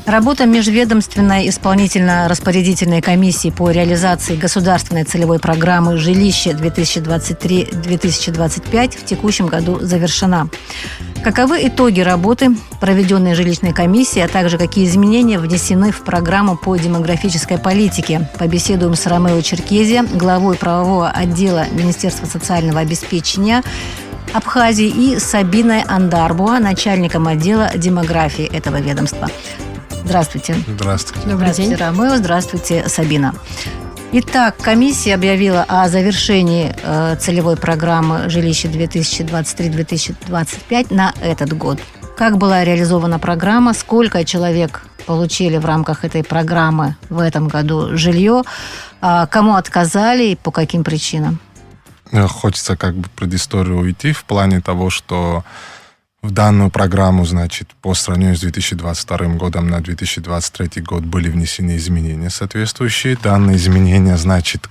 Работа межведомственной исполнительно-распорядительной комиссии по реализации государственной целевой программы «Жилище 2023-2025» в текущем году завершена. Каковы итоги работы проведенной жилищной комиссии, а также какие изменения внесены в программу по демографической политике? Побеседуем с Ромео Черкезия, главой правового отдела Министерства социального обеспечения Абхазии, и Сабиной Андарбуа, начальником отдела демографии этого ведомства. Здравствуйте. Здравствуйте. Добрый день. Здравствуйте, Ромео. Здравствуйте, Сабина. Итак, комиссия объявила о завершении целевой программы «Жилище 2023-2025» на этот год. Как была реализована программа? Сколько человек получили в рамках этой программы в этом году жилье? Кому отказали и по каким причинам? Хочется предысторию уйти в плане того, что в данную программу, по сравнению с 2022 годом на 2023 год были внесены изменения соответствующие. Данные изменения,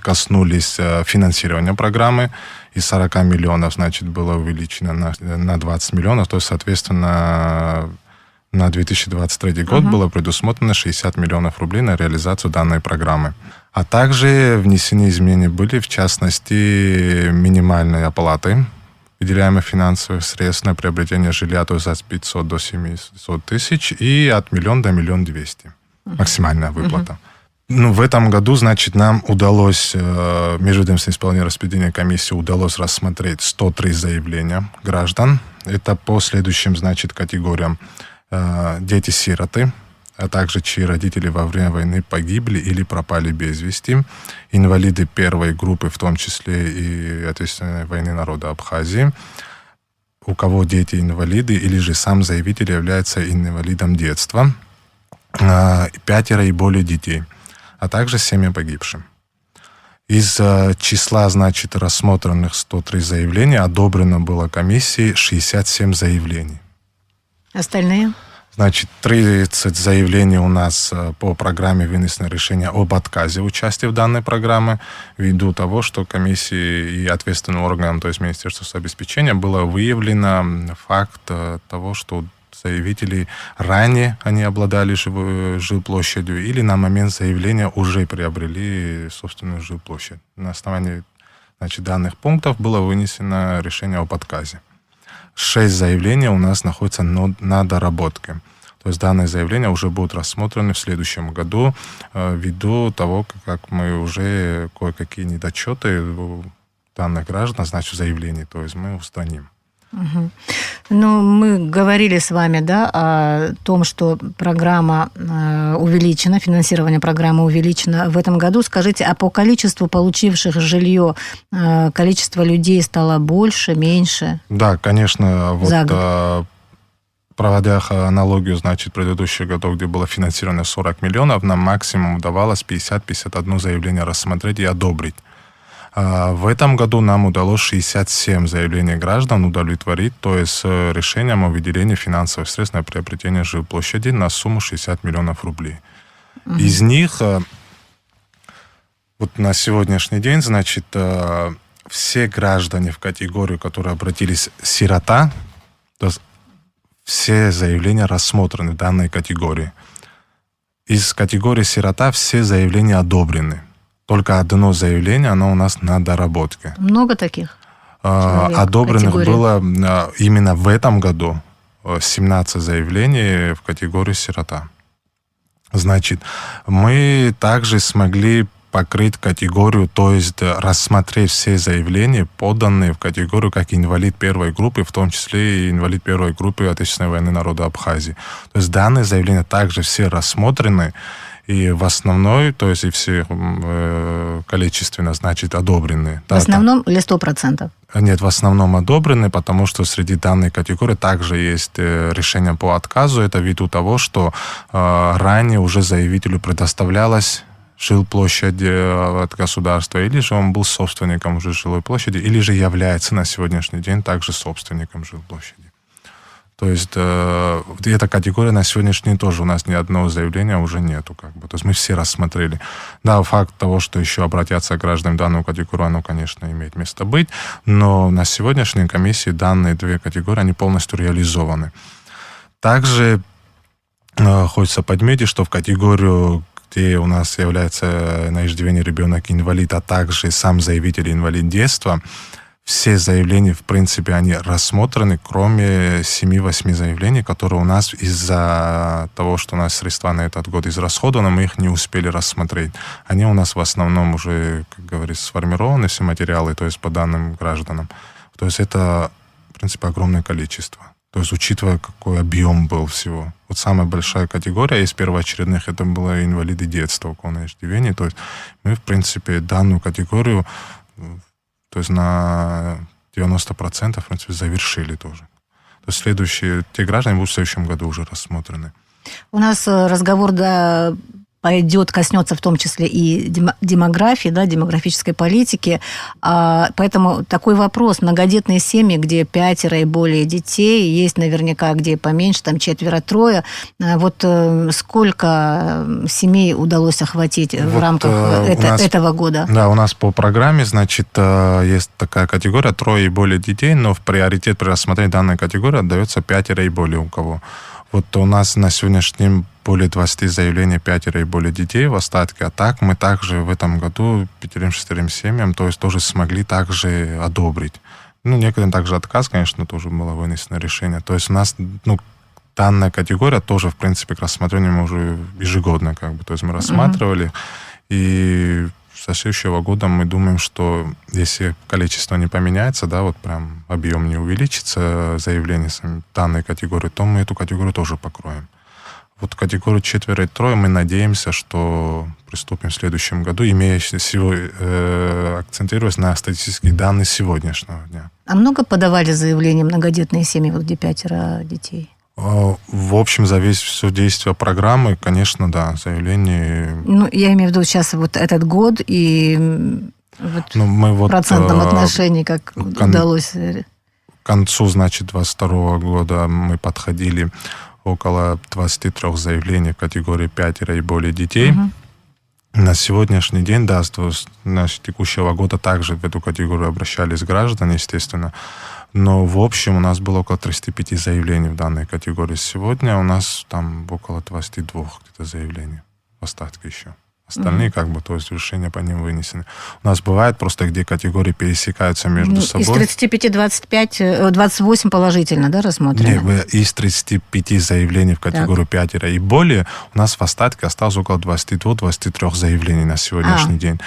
коснулись финансирования программы. Из 40 миллионов, было увеличено на 20 миллионов. То есть, соответственно, на 2023 год было предусмотрено 60 миллионов рублей на реализацию данной программы. А также внесены изменения были, в частности, минимальной оплаты выделяемых финансовых средств на приобретение жилья, то есть от 500 до 700 тысяч, и от 1 миллиона до 1 200 000. Максимальная выплата. В этом году, нам удалось, межведомственной исполнительной распределительной комиссии удалось рассмотреть 103 заявления граждан. Это по следующим, категориям: дети-сироты, а также чьи родители во время войны погибли или пропали без вести, инвалиды первой группы, в том числе и ответственной войны народа Абхазии, у кого дети инвалиды или же сам заявитель является инвалидом детства, 5 и более детей, а также семьи погибшим. Из числа, рассмотренных 103 заявления одобрено было комиссией 67 заявлений. Остальные? 30 заявлений у нас по программе вынесено решение об отказе участия в данной программе, ввиду того, что комиссии и ответственным органам, то есть Министерству обеспечения, было выявлено факт того, что заявители ранее они обладали жилплощадью или на момент заявления уже приобрели собственную жилплощадь. На основании данных пунктов было вынесено решение об отказе. 6 заявлений у нас находятся на доработке. То есть данные заявления уже будут рассмотрены в следующем году, ввиду того, как мы уже кое-какие недочеты у данных граждан, в заявлении, то есть мы устраним. Мы говорили с вами, о том, что программа увеличена, финансирование программы увеличено в этом году. Скажите, а по количеству получивших жилье, количество людей стало больше, меньше? Да, конечно. Проводя аналогию, предыдущих годов, где было финансировано 40 миллионов, нам максимум удавалось 50-51 заявление рассмотреть и одобрить. В этом году нам удалось 67 заявлений граждан удовлетворить, то есть решением о выделении финансовых средств на приобретение жилплощади на сумму 60 миллионов рублей. Из них на сегодняшний день, все граждане в категорию, которые обратились сирота, то есть все заявления рассмотрены в данной категории. Из категории сирота все заявления одобрены. Только одно заявление, оно у нас на доработке. Много таких? Одобренных было именно в этом году 17 заявлений в категории сирота. Мы также смогли покрыть категорию, то есть рассмотреть все заявления, поданные в категорию как инвалид первой группы, в том числе и инвалид первой группы Отечественной войны народа Абхазии. То есть данные заявления также все рассмотрены, и в основной, то есть и все количественно, одобрены. В основном или 100%? Нет, в основном одобрены, потому что среди данной категории также есть решение по отказу. Это ввиду того, что ранее уже заявителю предоставлялось жилплощади от государства, или же он был собственником уже жилой площади, или же является на сегодняшний день также собственником жилплощади. То есть эта категория на сегодняшний день тоже у нас ни одного заявления уже нету. То есть мы все рассмотрели. Да, факт того, что еще обратятся граждане в данную категорию, оно, конечно, имеет место быть, но на сегодняшней комиссии данные две категории, они полностью реализованы. Также хочется подметить, что в категорию, где у нас является на иждивении ребенок инвалид, а также сам заявитель инвалид детства, все заявления, в принципе, они рассмотрены, кроме 7-8 заявлений, которые у нас из-за того, что у нас средства на этот год израсходованы, мы их не успели рассмотреть. Они у нас в основном уже, как говорится, сформированы, все материалы, то есть по данным гражданам. То есть это, в принципе, огромное количество. То есть учитывая, какой объем был всего. Вот самая большая категория из первоочередных, это было инвалиды детства, у кого на иждивении. То есть мы, в принципе, данную категорию, то есть на 90% в принципе, завершили тоже. То есть те граждане будут в следующем году уже рассмотрены. У нас разговор пойдет, коснется в том числе и демографии, да, демографической политики. Поэтому такой вопрос. Многодетные семьи, где 5 и более детей, есть наверняка, где поменьше, там 4-3. Вот сколько семей удалось охватить в рамках этого года? Да, у нас по программе, значит, есть такая категория 3 и более детей, но в приоритет при рассмотрении данной категории отдается 5 и более у кого. Вот у нас на сегодняшний день более 20 заявлений 5 и более детей в остатке, а так мы также в этом году 5-6 семьям, то есть тоже смогли также одобрить. Некоторым также отказ, конечно, тоже было вынесено решение. То есть у нас, данная категория тоже, в принципе, к рассмотрению мы уже ежегодно, то есть мы рассматривали, и со следующего года мы думаем, что если количество не поменяется, да, вот прям объем не увеличится заявлений данной категории, то мы эту категорию тоже покроем. Вот категорию 4-3 мы надеемся, что приступим в следующем году, акцентируясь на статистические данные сегодняшнего дня. А много подавали заявлений многодетные семьи, вот где 5 детей? В общем, за все действие программы, конечно, да, заявлений... я имею в виду сейчас вот этот год и в процентном отношении, как удалось... К концу, значит, 2022 года мы подходили около 23 заявлений в категории 5 и более детей. На сегодняшний день, да, с текущего года также в эту категорию обращались граждане, естественно. Но в общем у нас было около 35 заявлений в данной категории. Сегодня у нас там около 22 где-то заявлений в остатке еще. Остальные, то есть решения по ним вынесены. У нас бывает просто, где категории пересекаются между собой. Из 35 28 положительно, да, рассмотрены? Нет, из 35 заявлений в категорию 5 и более у нас в остатке осталось около 22-23 заявлений на сегодняшний день.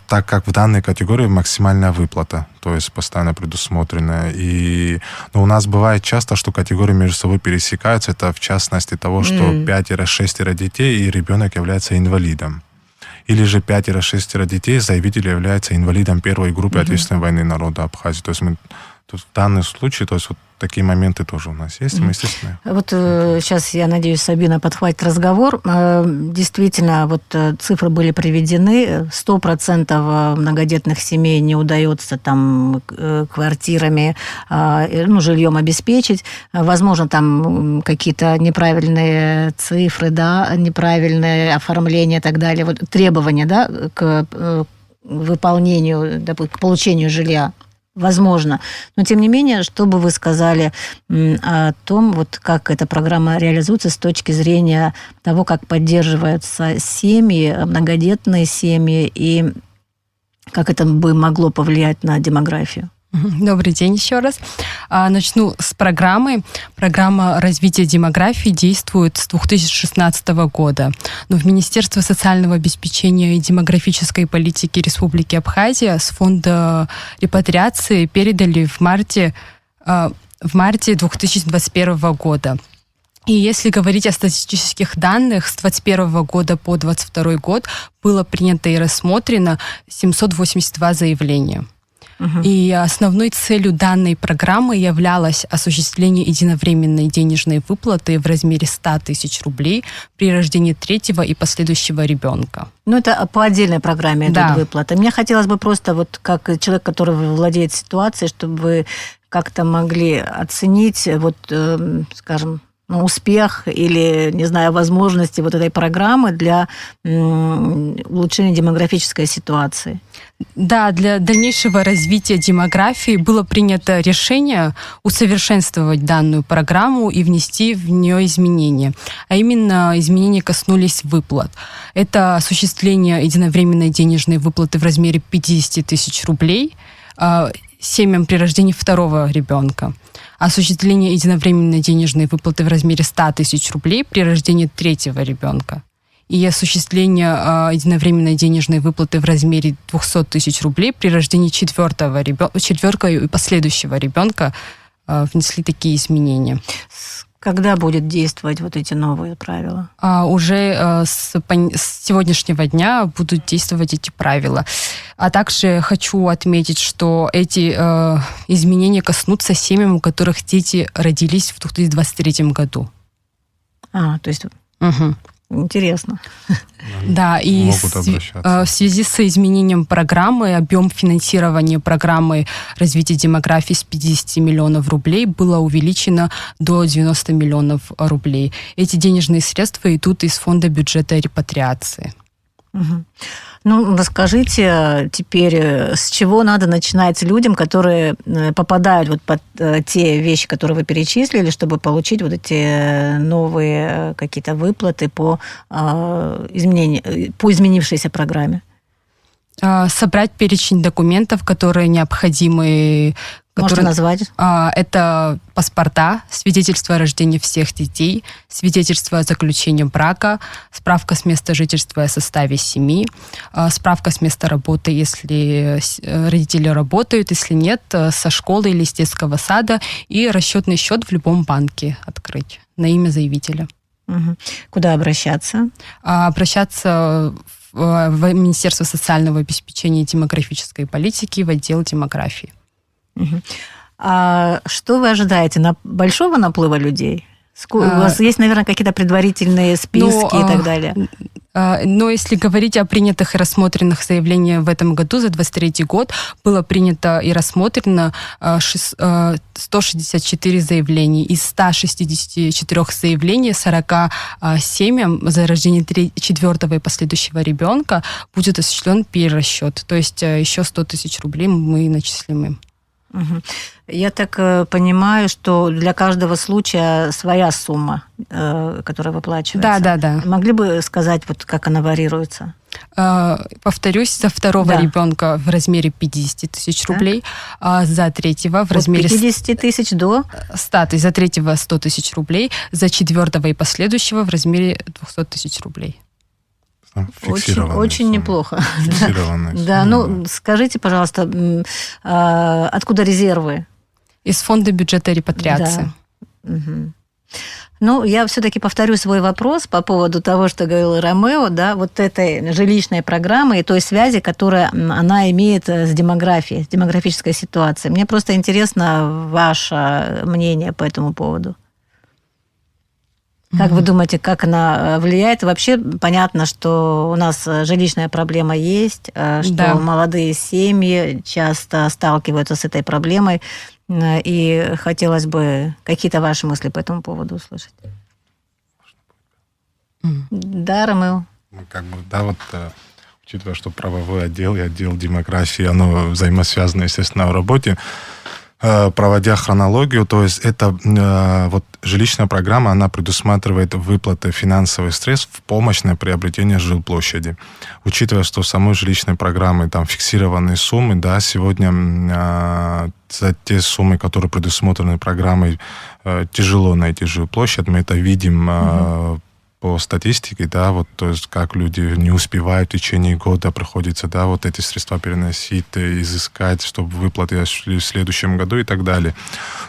Так как в данной категории максимальная выплата, то есть постоянно предусмотренная. И у нас бывает часто, что категории между собой пересекаются. Это в частности того, что 5-6 детей и ребенок является инвалидом. Или же 5-6 детей, заявитель является инвалидом первой группы Отечественной войны народа Абхазии. То есть мы тут в данном случае, то есть вот такие моменты тоже у нас есть, мы, естественно. Вот сейчас, я надеюсь, Сабина подхватит разговор. Действительно, вот цифры были приведены. 100% многодетных семей не удается там квартирами, жильем обеспечить. Возможно, там какие-то неправильные цифры, да, неправильное оформление и так далее. Вот требования, да, к выполнению, к получению жилья. Возможно. Но, тем не менее, что бы вы сказали о том, вот как эта программа реализуется с точки зрения того, как поддерживаются семьи, многодетные семьи, и как это бы могло повлиять на демографию? Добрый день еще раз. Начну с программы. Программа развития демографии действует с 2016 года. Но в Министерство социального обеспечения и демографической политики Республики Абхазия с фонда репатриации передали в марте 2021 года. И если говорить о статистических данных, с 2021 года по 2022 год было принято и рассмотрено 782 заявления. И основной целью данной программы являлось осуществление единовременной денежной выплаты в размере 100 тысяч рублей при рождении 3-го и последующего ребенка. Это по отдельной программе идут выплаты. Мне хотелось бы просто, вот как человек, который владеет ситуацией, чтобы вы как-то могли оценить, скажем, успех или, не знаю, возможности вот этой программы для улучшения демографической ситуации? Да, для дальнейшего развития демографии было принято решение усовершенствовать данную программу и внести в нее изменения. А именно, изменения коснулись выплат. Это осуществление единовременной денежной выплаты в размере 50 тысяч рублей семьям при рождении второго ребенка. Осуществление единовременной денежной выплаты в размере 100 тысяч рублей при рождении третьего ребенка. И осуществление единовременной денежной выплаты в размере 200 тысяч рублей при рождении четвертого и последующего ребенка внесли такие изменения. Когда будет действовать вот эти новые правила? Уже с сегодняшнего дня будут действовать эти правила. А также хочу отметить, что эти изменения коснутся семьям, у которых дети родились в 2023 году. То есть... Угу. Интересно. Да, и в связи с изменением программы объем финансирования программы развития демографии с 50 миллионов рублей было увеличено до 90 миллионов рублей. Эти денежные средства идут из фонда бюджета репатриации. Угу. Расскажите теперь, с чего надо начинать людям, которые попадают вот под те вещи, которые вы перечислили, чтобы получить вот эти новые какие-то выплаты по изменившейся программе? Собрать перечень документов, которые необходимы. Можете назвать? Это паспорта, свидетельство о рождении всех детей, свидетельство о заключении брака, справка с места жительства и о составе семьи, справка с места работы, если родители работают, если нет, со школы или из детского сада, и расчетный счет в любом банке открыть на имя заявителя. Угу. Куда обращаться? Обращаться в Министерство социального обеспечения и демографической политики, в отдел демографии. Угу. А что вы ожидаете? Большого наплыва людей? У вас есть, наверное, какие-то предварительные списки и так далее? Но если говорить о принятых и рассмотренных заявлениях в этом году, за 2023 год, было принято и рассмотрено 164 заявления. Из 164 заявлений 40 семьям за рождение четвертого и последующего ребенка будет осуществлен перерасчет. То есть еще 100 тысяч рублей мы начислим им. Угу. Я так понимаю, что для каждого случая своя сумма, которая выплачивается. Да. Могли бы сказать, вот как она варьируется? Повторюсь, за второго ребенка в размере 50 тысяч рублей, а за третьего в размере... От 50 тысяч до? 100 тысяч, за третьего 100 тысяч рублей, за четвертого и последующего в размере 200 тысяч рублей. Очень неплохо. Да, скажите, пожалуйста, откуда резервы? Из фонда бюджета репатриации. Да. Угу. Я все-таки повторю свой вопрос по поводу того, что говорил Ромео, да, вот этой жилищной программы и той связи, которую она имеет с демографией, с демографической ситуацией. Мне просто интересно ваше мнение по этому поводу. Как вы думаете, как она влияет? Вообще понятно, что у нас жилищная проблема есть, что молодые семьи часто сталкиваются с этой проблемой, и хотелось бы какие-то ваши мысли по этому поводу услышать. Да, Ромео? Учитывая, что правовой отдел и отдел демографии, оно взаимосвязано, естественно, в работе, проводя хронологию, то есть это жилищная программа, она предусматривает выплаты финансовых средств в помощь на приобретение жилплощади. Учитывая, что в самой жилищной программе там фиксированные суммы, да, сегодня за те суммы, которые предусмотрены программой, тяжело найти жилплощадь. Мы это видим по статистике, да, то есть как люди не успевают в течение года, приходится, да, эти средства переносить, изыскать, чтобы выплаты шли в следующем году и так далее.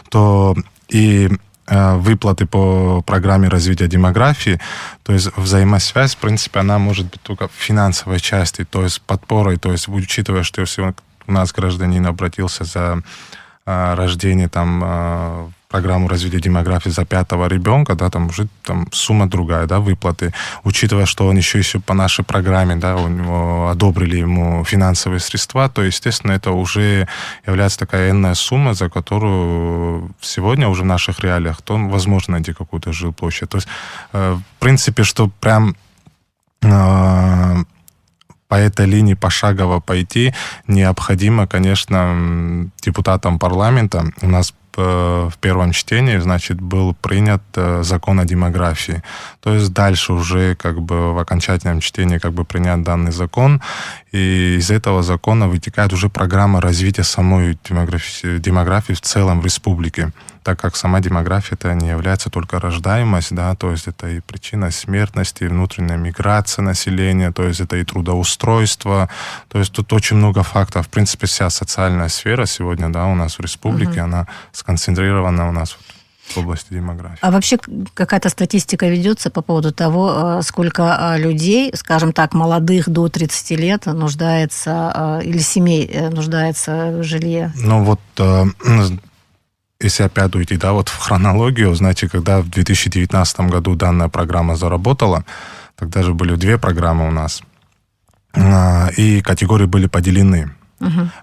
То и выплаты по программе развития демографии, то есть взаимосвязь, в принципе, она может быть только в финансовой части, то есть подпорой, то есть учитывая, что если у нас гражданин обратился за рождения, там, программу развития демографии за 5-го ребенка, да, там уже там сумма другая, да, выплаты. Учитывая, что он еще по нашей программе, да, у него одобрили ему финансовые средства, то, естественно, это уже является такая энная сумма, за которую сегодня уже в наших реалиях, то возможно найти какую-то жилплощадь. То есть, в принципе, что прям по этой линии пошагово пойти необходимо, конечно, депутатам парламента. У нас в первом чтении, значит, был принят закон о демографии. То есть дальше уже как бы в окончательном чтении как бы принят данный закон, и из этого закона вытекает уже программа развития самой демографии в целом в республике, так как сама демография это не является только рождаемость, да, то есть это и причина смертности, и внутренняя миграция населения, то есть это и трудоустройство, то есть тут очень много фактов. В принципе, вся социальная сфера сегодня, да, у нас в республике, она сконцентрирована у нас в области демографии. А вообще какая-то статистика ведется по поводу того, сколько людей, скажем так, молодых до 30 лет нуждается, или семей нуждается в жилье? Ну вот, если опять уйти, да, вот в хронологию, знаете, когда в 2019 году данная программа заработала, тогда же были 2 программы у нас, и категории были поделены.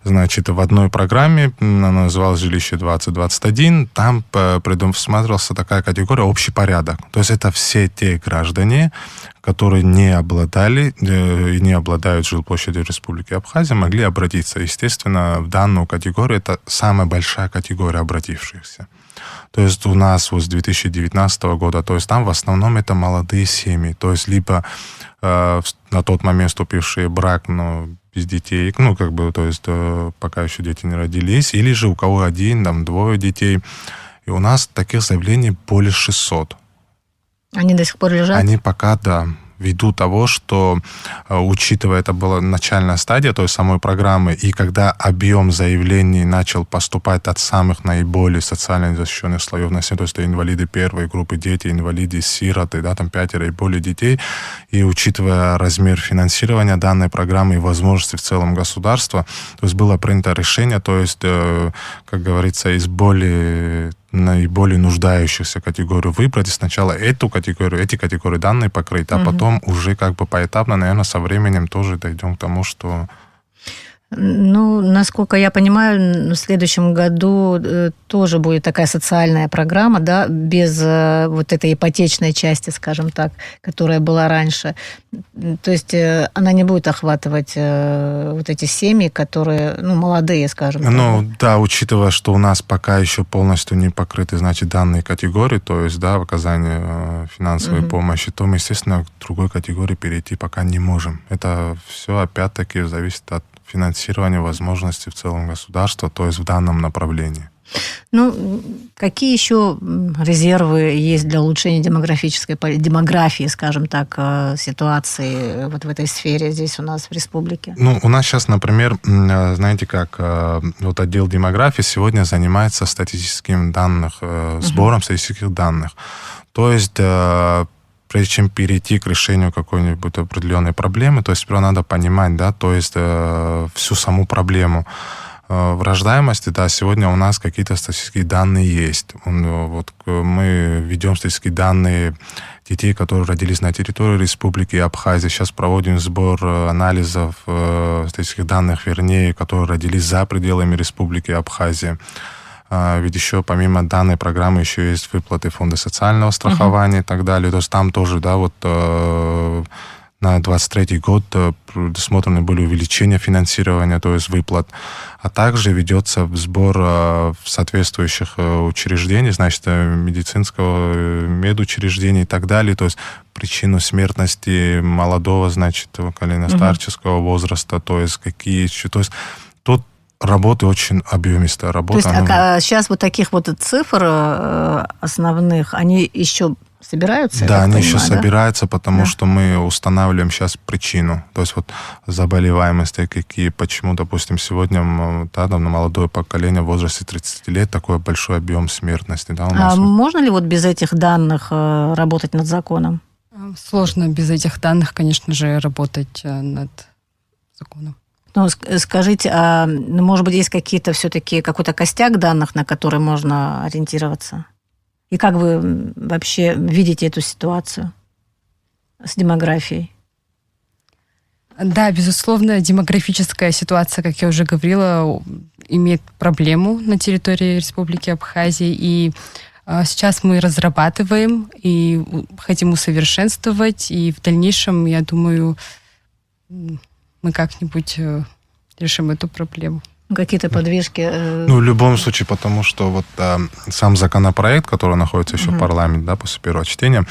Значит, в одной программе, она называлась «Жилище 2021», там предусматривался такая категория «Общий порядок». То есть это все те граждане, которые не обладали и не обладают жилплощадью Республики Абхазия, могли обратиться. Естественно, в данную категорию это самая большая категория обратившихся. То есть у нас вот с 2019 года, то есть там в основном это молодые семьи, то есть либо на тот момент вступившие в брак, но без детей, ну, как бы, то есть пока еще дети не родились, или же у кого 1, там, 2 детей. И у нас таких заявлений более 600. Они до сих пор лежат? Они пока, да, ввиду того, что, учитывая, это была начальная стадия той самой программы, и когда объем заявлений начал поступать от самых наиболее социально защищенных слоев населения, то есть это инвалиды первой группы, дети, инвалиды, сироты, да, там 5 и более детей, и учитывая размер финансирования данной программы и возможности в целом государства, то есть было принято решение, то есть, как говорится, из наиболее нуждающихся категорию выбрать, и сначала эти категории данные покрыть, а потом уже как бы поэтапно, наверное, со временем тоже дойдем к тому, что... Ну, насколько я понимаю, в следующем году тоже будет такая социальная программа, да, без вот этой ипотечной части, скажем так, которая была раньше. То есть она не будет охватывать вот эти семьи, которые, ну, молодые, скажем так. Ну, да, учитывая, что у нас пока еще полностью не покрыты, значит, данные категории, то есть, да, в оказании финансовой помощи, то мы, естественно, к другой категории перейти пока не можем. Это все, опять-таки, зависит от финансирования возможностей в целом государства, то есть в данном направлении. Ну, какие еще резервы есть для улучшения демографии, скажем так, ситуации вот в этой сфере здесь у нас в республике? Ну, у нас сейчас, например, знаете как, вот отдел демографии сегодня занимается статистическим сбором статистических данных. То есть прежде чем перейти к решению какой-нибудь определенной проблемы, то есть сперва надо понимать, да, то есть всю саму проблему. В рождаемости, да, сегодня у нас какие-то статистические данные есть. Вот мы ведем статистические данные детей, которые родились на территории Республики Абхазия. Сейчас проводим сбор анализов статистических данных, вернее, которые родились за пределами Республики Абхазия. Ведь еще помимо данной программы еще есть выплаты фонда социального страхования и так далее. То есть там тоже, да, вот на 2023 год предусмотрены были увеличения финансирования, то есть выплат. А также ведется сбор в соответствующих учреждениях, значит, медицинского медучреждения и так далее. То есть причину смертности молодого, значит, коленостарческого возраста, то есть какие еще... То есть тут работы очень объемистая работа. То есть сейчас вот таких вот цифр основных, они еще собираются? Да, они еще собираются, потому что мы устанавливаем сейчас причину. То есть вот заболеваемости какие, почему, допустим, сегодня да, на молодое поколение в возрасте 30 лет такой большой объем смертности. Да, у нас. Можно ли вот без этих данных работать над законом? Сложно без этих данных, конечно же, работать над законом. Ну, скажите, может быть, есть какие-то все-таки какой-то костяк данных, на который можно ориентироваться? И как вы вообще видите эту ситуацию с демографией? Да, безусловно, демографическая ситуация, как я уже говорила, имеет проблему на территории Республики Абхазия. И сейчас мы разрабатываем и хотим усовершенствовать. И в дальнейшем, я думаю, мы как-нибудь решим эту проблему. Какие-то подвижки? В любом случае, потому что вот сам законопроект, который находится еще в парламенте, да, после первого чтения,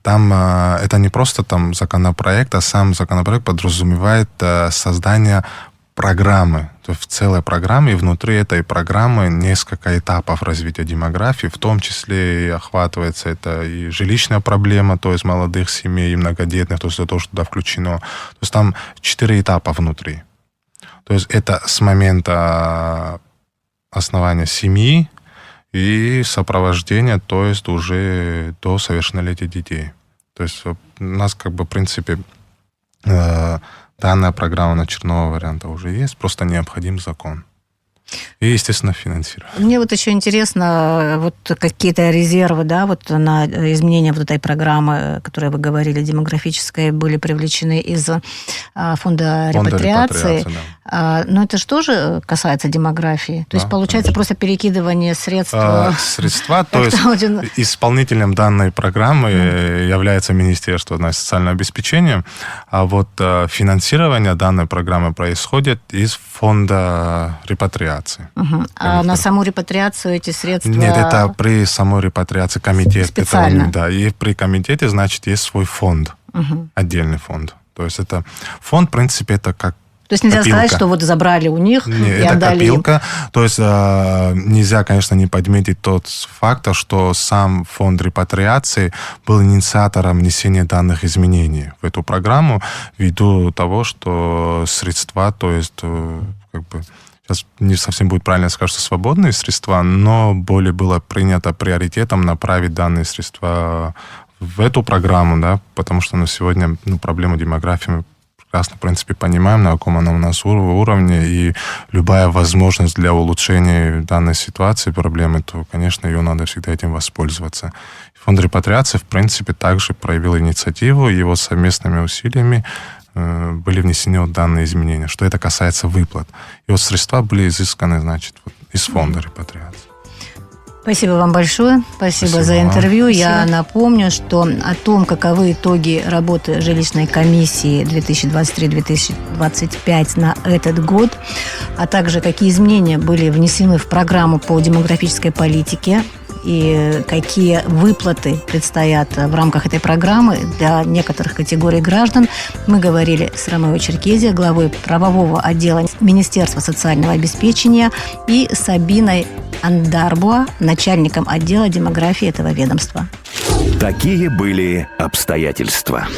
там это не просто там законопроект, а сам законопроект подразумевает создание программы, то есть целой программы, и внутри этой программы несколько этапов развития демографии, в том числе и охватывается это и жилищная проблема, то есть молодых семей, и многодетных, то есть это то, что туда включено. То есть там 4 этапа внутри. То есть это с момента основания семьи и сопровождения, то есть уже до совершеннолетия детей. То есть у нас как бы в принципе данная программа начерного варианта уже есть, просто необходим закон. И, естественно, финансирование. Мне вот еще интересно, вот какие-то резервы, да, вот на изменение вот этой программы, о которой вы говорили, демографической, были привлечены из фонда репатриации. Да. Но это же тоже касается демографии. То есть, получается, конечно, просто перекидывание средств. Средства, то есть исполнителем данной программы является Министерство социального обеспечения, а вот финансирование данной программы происходит из фонда репатриации. А на саму репатриацию эти средства... Нет, это при самой репатриации комитет. Специально? Это, да, и при комитете, значит, есть свой фонд, отдельный фонд. То есть это фонд, в принципе, это как То есть нельзя копилка. Сказать, что вот забрали у них и это отдали копилка. им. То есть нельзя, конечно, не подметить тот факт, что сам фонд репатриации был инициатором внесения данных изменений в эту программу ввиду того, что средства, то есть как бы сейчас не совсем будет правильно сказать, что свободные средства, но более было принято приоритетом направить данные средства в эту программу, да, потому что на сегодня проблему демографии мы прекрасно, в принципе, понимаем, на каком она у нас уровне, и любая возможность для улучшения данной ситуации, проблемы, то, конечно, ее надо всегда этим воспользоваться. Фонд репатриации, в принципе, также проявил инициативу, его совместными усилиями были внесены данные изменения, что это касается выплат. И вот средства были изысканы, значит, из фонда репатриации. Спасибо вам большое. Спасибо за интервью. Спасибо. Я напомню, что о том, каковы итоги работы жилищной комиссии 2023-2025 на этот год, а также какие изменения были внесены в программу по демографической политике и какие выплаты предстоят в рамках этой программы для некоторых категорий граждан, мы говорили с Ромео Черкезия, главой правового отдела Министерства социального обеспечения, и Сабиной Андарбуа, начальником отдела демографии этого ведомства. Такие были обстоятельства.